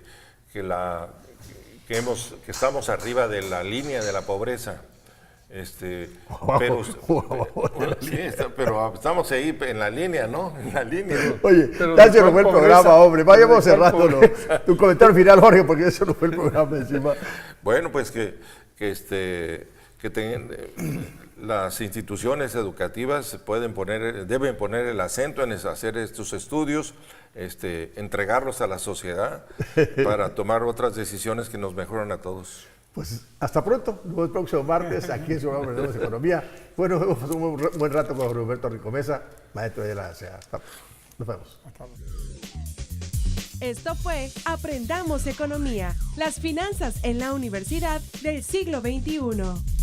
estamos arriba de la línea de la pobreza. Pero estamos ahí en la línea, ¿no? En la línea. Oye, ya se nos fue el programa, hombre. Vayamos cerrándolo. Tu comentario final, Jorge, porque eso no fue el programa encima. Bueno, pues las instituciones educativas deben poner el acento en hacer estos estudios, entregarlos a la sociedad para tomar otras decisiones que nos mejoran a todos. Pues hasta pronto, luego el próximo martes aquí en su programa Aprendemos Economía. Bueno, hemos pasado un buen rato con Roberto Ricomesa, maestro de la ASEA. Nos vemos. Esto fue Aprendamos Economía, las finanzas en la universidad del siglo XXI.